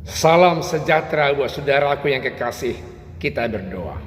Salam sejahtera buat saudaraku yang kekasih. Kita berdoa.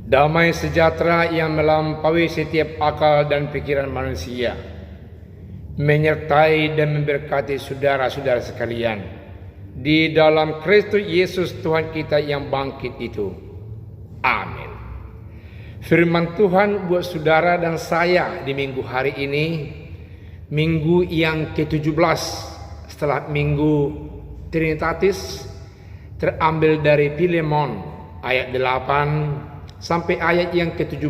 Damai sejahtera yang melampaui setiap akal dan pikiran manusia menyertai dan memberkati saudara-saudara sekalian di dalam Kristus Yesus Tuhan kita yang bangkit itu. Amin. Firman Tuhan buat saudara dan saya di minggu hari ini, minggu yang ke-17 setelah minggu Trinitatis, terambil dari Filemon ayat 8 sampai ayat yang ke-17.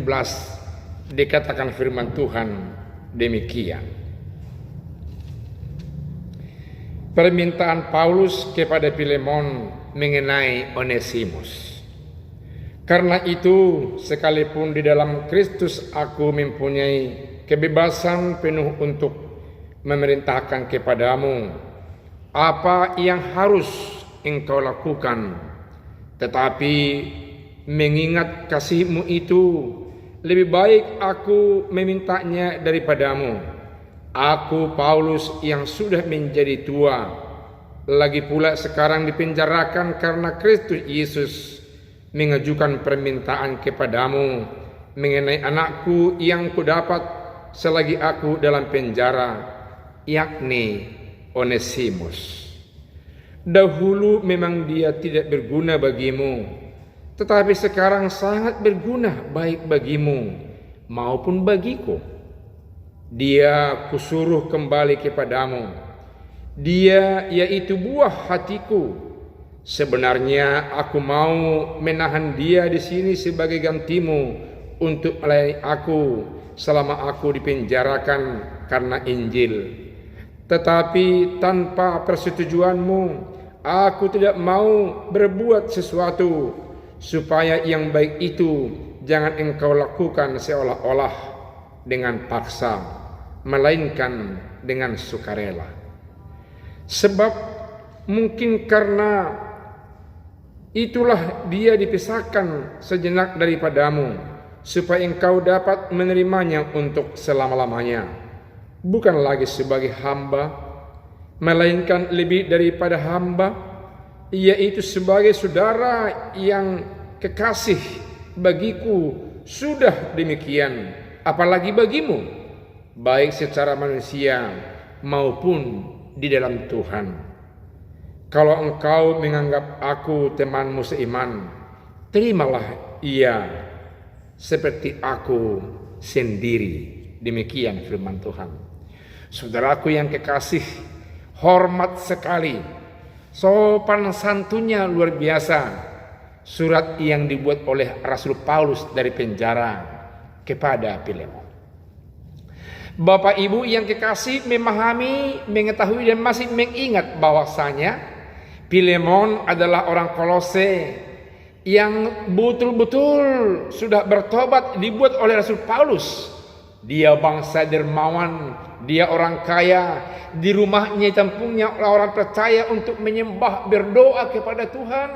Dikatakan firman Tuhan demikian. Permintaan Paulus kepada Filemon mengenai Onesimus. Karena itu, sekalipun di dalam Kristus aku mempunyai kebebasan penuh untuk memerintahkan kepadamu apa yang harus engkau lakukan, tetapi mengingat kasihmu itu, lebih baik aku memintanya daripadamu. Aku Paulus yang sudah menjadi tua, lagi pula sekarang dipenjarakan karena Kristus Yesus, mengajukan permintaan kepadamu mengenai anakku yang kudapat selagi aku dalam penjara, yakni Onesimus. Dahulu memang dia tidak berguna bagimu, tetapi sekarang sangat berguna baik bagimu maupun bagiku. Dia kusuruh kembali kepadamu. Dia yaitu buah hatiku. Sebenarnya aku mau menahan dia di sini sebagai gantimu untuk melayani aku selama aku dipenjarakan karena Injil. Tetapi tanpa persetujuanmu, aku tidak mau berbuat sesuatu supaya yang baik itu jangan engkau lakukan seolah-olah dengan paksa, melainkan dengan sukarela. Sebab mungkin karena itulah dia dipisahkan sejenak daripadamu, supaya engkau dapat menerimanya untuk selama-lamanya. Bukan lagi sebagai hamba, melainkan lebih daripada hamba, yaitu sebagai saudara yang kekasih bagiku. Sudah demikian, apalagi bagimu, baik secara manusia maupun di dalam Tuhan. Kalau engkau menganggap aku temanmu seiman, terimalah ia seperti aku sendiri. Demikian firman Tuhan. Saudaraku yang kekasih, hormat sekali, sopan santunnya luar biasa surat yang dibuat oleh Rasul Paulus dari penjara kepada Filemon. Bapak Ibu yang kekasih memahami, mengetahui dan masih mengingat bahwasanya Filemon adalah orang Kolose yang betul-betul sudah bertobat dibuat oleh Rasul Paulus. Dia bangsa dermawan, dia orang kaya, di rumahnya tampungnya orang percaya untuk menyembah, berdoa kepada Tuhan.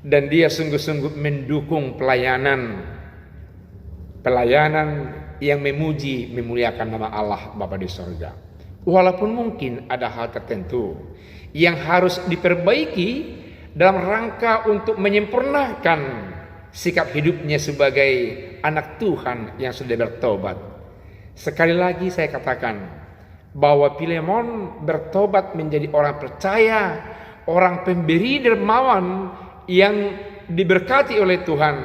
Dan dia sungguh-sungguh mendukung pelayanan yang memuji, memuliakan nama Allah Bapa di sorga. Walaupun mungkin ada hal tertentu yang harus diperbaiki dalam rangka untuk menyempurnakan sikap hidupnya sebagai anak Tuhan yang sudah bertobat. Sekali lagi saya katakan bahwa Filemon bertobat menjadi orang percaya, orang pemberi dermawan yang diberkati oleh Tuhan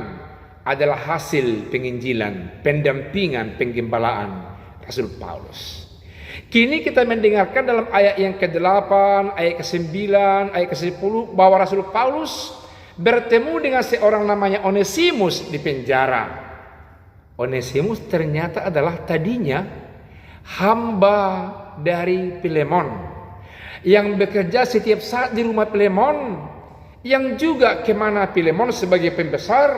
adalah hasil penginjilan, pendampingan, penggembalaan Rasul Paulus. Kini kita mendengarkan dalam ayat yang ke-8, ayat ke-9, ayat ke-10 bahwa Rasul Paulus bertemu dengan seorang namanya Onesimus di penjara. Onesimus ternyata adalah tadinya hamba dari Filemon yang bekerja setiap saat di rumah Filemon, yang juga kemana Filemon sebagai pembesar,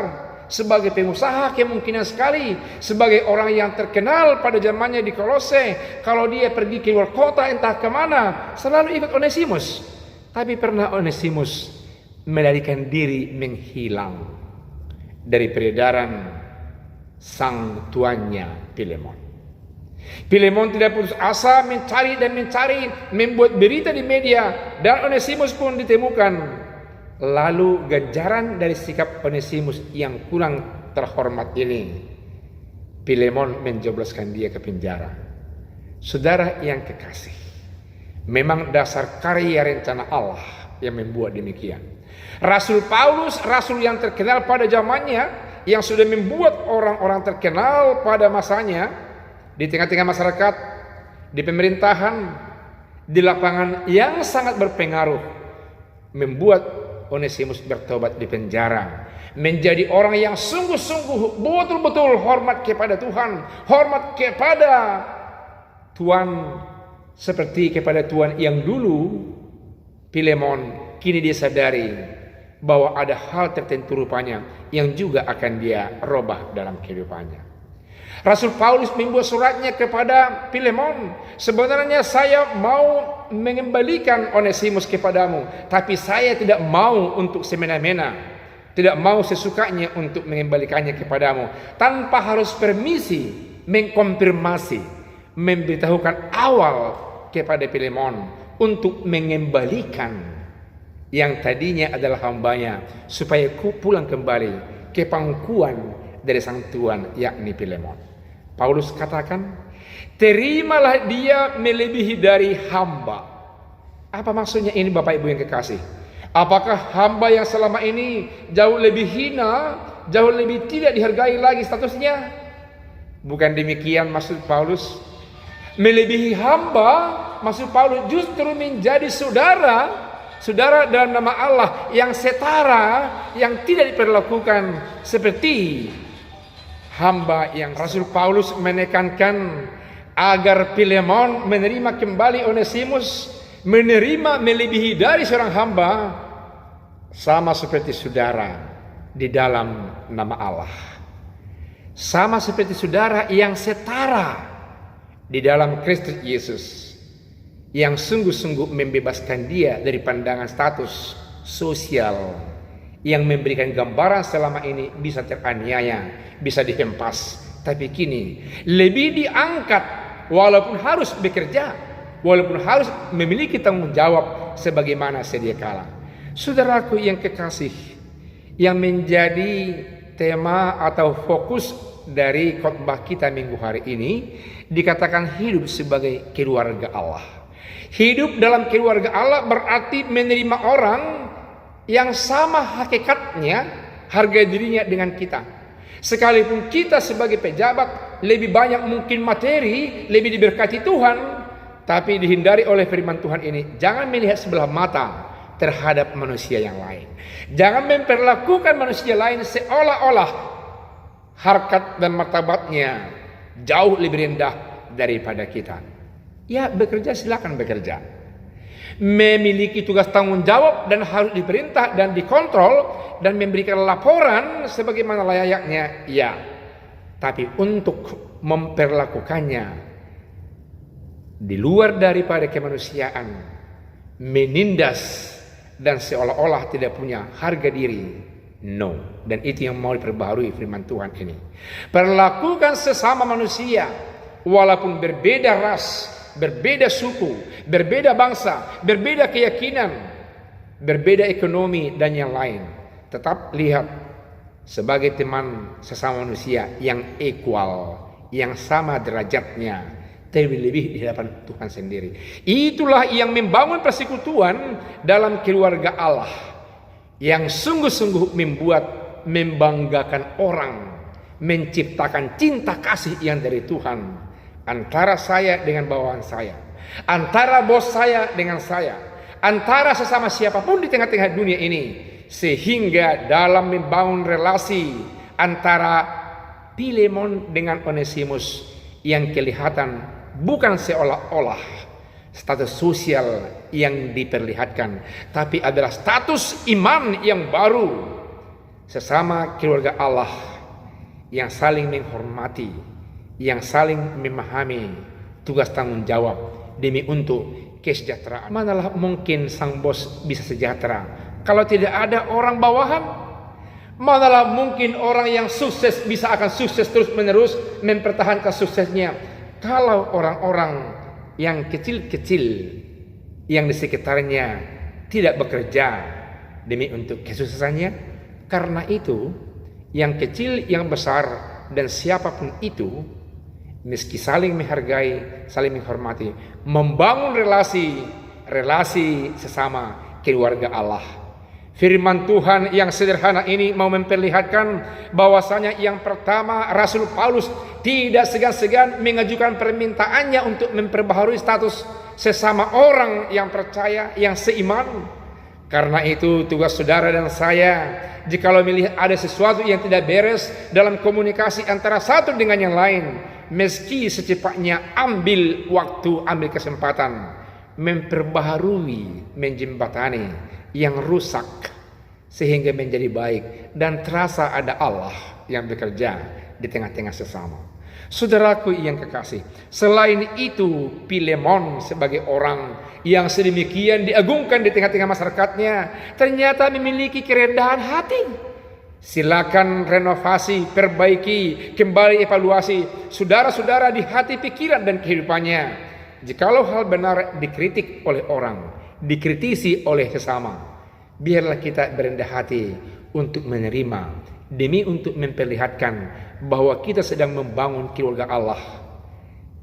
sebagai pengusaha kemungkinan sekali, sebagai orang yang terkenal pada zamannya di Kolose. Kalau dia pergi ke luar kota entah kemana, selalu ikut Onesimus. Tapi pernah Onesimus melarikan diri, menghilang dari peredaran sang tuannya Filemon. Filemon tidak putus asa mencari, membuat berita di media, dan Onesimus pun ditemukan. Lalu ganjaran dari sikap Onesimus yang kurang terhormat ini, Filemon menjebloskan dia ke penjara. Saudara yang kekasih, memang dasar karya rencana Allah yang membuat demikian. Rasul Paulus, rasul yang terkenal pada zamannya, yang sudah membuat orang-orang terkenal pada masanya, di tengah-tengah masyarakat, di pemerintahan, di lapangan yang sangat berpengaruh, membuat Onesimus bertobat di penjara, menjadi orang yang sungguh-sungguh betul-betul hormat kepada Tuhan, hormat kepada Tuhan seperti kepada Tuhan yang dulu. Filemon kini dia sadari bahwa ada hal tertentu rupanya yang juga akan dia robah dalam kehidupannya. Rasul Paulus membuat suratnya kepada Filemon, sebenarnya saya mau mengembalikan Onesimus kepadamu, tapi saya tidak mau untuk semena-mena, tidak mau sesukanya untuk mengembalikannya kepadamu, tanpa harus permisi, mengkonfirmasi, memberitahukan awal kepada Filemon untuk mengembalikan yang tadinya adalah hambanya, supaya ku pulang kembali ke pangkuan dari sang Tuhan, yakni Filemon. Paulus katakan, terimalah dia melebihi dari hamba. Apa maksudnya ini, Bapak Ibu yang kekasih? Apakah hamba yang selama ini jauh lebih hina, jauh lebih tidak dihargai lagi statusnya? Bukan demikian maksud Paulus. Melebihi hamba, maksud Paulus justru menjadi saudara dalam nama Allah, yang setara, yang tidak diperlakukan seperti hamba. Yang Rasul Paulus menekankan agar Filemon menerima kembali Onesimus, menerima melebihi dari seorang hamba, sama seperti saudara di dalam nama Allah, sama seperti saudara yang setara di dalam Kristus Yesus, yang sungguh-sungguh membebaskan dia dari pandangan status sosial yang memberikan gambaran selama ini bisa teraniaya, bisa dihempas, tapi kini lebih diangkat, walaupun harus bekerja, walaupun harus memiliki tanggung jawab sebagaimana sedia kala. Saudaraku yang kekasih, yang menjadi tema atau fokus dari khotbah kita minggu hari ini dikatakan hidup sebagai keluarga Allah. Hidup dalam keluarga Allah berarti menerima orang yang sama hakikatnya, harga dirinya dengan kita. Sekalipun kita sebagai pejabat lebih banyak mungkin materi, lebih diberkati Tuhan, tapi dihindari oleh firman Tuhan ini, jangan melihat sebelah mata terhadap manusia yang lain. Jangan memperlakukan manusia lain seolah-olah harkat dan martabatnya jauh lebih rendah daripada kita. Ya, bekerja silakan bekerja. Memiliki tugas tanggung jawab dan harus diperintah dan dikontrol dan memberikan laporan sebagaimana layaknya, ya. Tapi untuk memperlakukannya di luar daripada kemanusiaan, menindas dan seolah-olah tidak punya harga diri, no. Dan itu yang mau diperbaharui firman Tuhan ini. Perlakukan sesama manusia walaupun berbeda ras, berbeda suku, berbeda bangsa, berbeda keyakinan, berbeda ekonomi dan yang lain. Tetap lihat sebagai teman sesama manusia yang equal, yang sama derajatnya, terlebih di hadapan Tuhan sendiri. Itulah yang membangun persekutuan dalam keluarga Allah, yang sungguh-sungguh membanggakan orang, menciptakan cinta kasih yang dari Tuhan antara saya dengan bawahan saya, antara bos saya dengan saya, antara sesama siapapun di tengah-tengah dunia ini, sehingga dalam membangun relasi antara Filemon dengan Onesimus yang kelihatan bukan seolah-olah status sosial yang diperlihatkan, tapi adalah status iman yang baru, sesama keluarga Allah yang saling menghormati, yang saling memahami tugas tanggung jawab demi untuk kesejahteraan. Manalah mungkin sang bos bisa sejahtera kalau tidak ada orang bawahan? Manalah mungkin orang yang sukses bisa akan sukses terus menerus mempertahankan suksesnya kalau orang-orang yang kecil-kecil yang di sekitarnya tidak bekerja demi untuk kesuksesannya, karena itu yang kecil, yang besar, dan siapapun itu, meski saling menghargai, saling menghormati, membangun relasi sesama keluarga Allah. Firman Tuhan yang sederhana ini mau memperlihatkan bahwasanya yang pertama, Rasul Paulus tidak segan-segan mengajukan permintaannya untuk memperbaharui status sesama orang yang percaya, yang seiman. Karena itu tugas saudara dan saya, jikalau melihat ada sesuatu yang tidak beres dalam komunikasi antara satu dengan yang lain, meski secepatnya ambil waktu, ambil kesempatan memperbaharui, menjembatani yang rusak sehingga menjadi baik dan terasa ada Allah yang bekerja di tengah-tengah sesama. Saudaraku yang kekasih, selain itu Filemon sebagai orang yang sedemikian diagungkan di tengah-tengah masyarakatnya ternyata memiliki kerendahan hati. Silakan renovasi, perbaiki, kembali evaluasi saudara-saudara di hati, pikiran dan kehidupannya. Jikalau hal benar dikritik oleh orang, dikritisi oleh sesama, biarlah kita berendah hati untuk menerima, demi untuk memperlihatkan bahwa kita sedang membangun keluarga Allah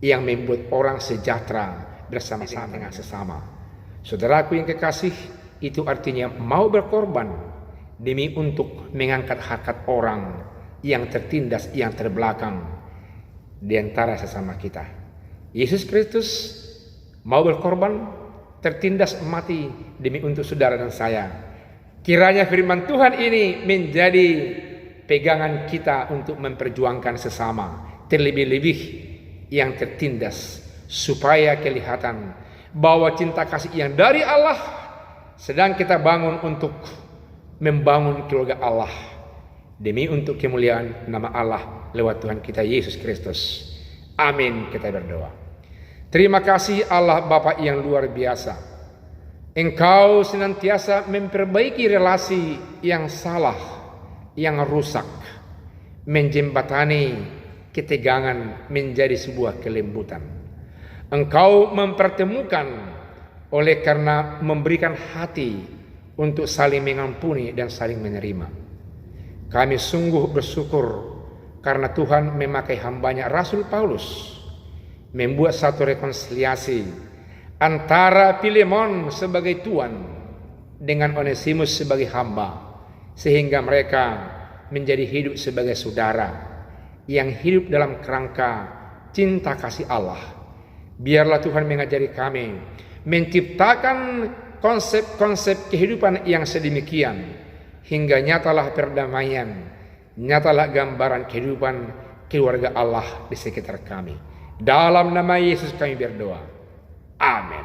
yang membuat orang sejahtera bersama-sama dengan sesama. Saudaraku yang kekasih, itu artinya mau berkorban demi untuk mengangkat harkat orang yang tertindas, yang terbelakang di antara sesama kita. Yesus Kristus mau berkorban, tertindas mati demi untuk saudara dan saya. Kiranya firman Tuhan ini menjadi pegangan kita untuk memperjuangkan sesama, terlebih-lebih yang tertindas, supaya kelihatan bahwa cinta kasih yang dari Allah sedang kita bangun untuk membangun keluarga Allah demi untuk kemuliaan nama Allah lewat Tuhan kita Yesus Kristus. Amin. Kita berdoa. Terima kasih Allah Bapa yang luar biasa. Engkau senantiasa memperbaiki relasi yang salah, yang rusak, menjembatani ketegangan menjadi sebuah kelembutan. Engkau mempertemukan oleh karena memberikan hati untuk saling mengampuni dan saling menerima. Kami sungguh bersyukur karena Tuhan memakai hambanya Rasul Paulus membuat satu rekonsiliasi antara Filemon sebagai tuan dengan Onesimus sebagai hamba, sehingga mereka menjadi hidup sebagai saudara yang hidup dalam kerangka cinta kasih Allah. Biarlah Tuhan mengajari kami menciptakan konsep-konsep kehidupan yang sedemikian hingga nyatalah perdamaian, nyatalah gambaran kehidupan keluarga Allah di sekitar kami. Dalam nama Yesus kami berdoa. Amin.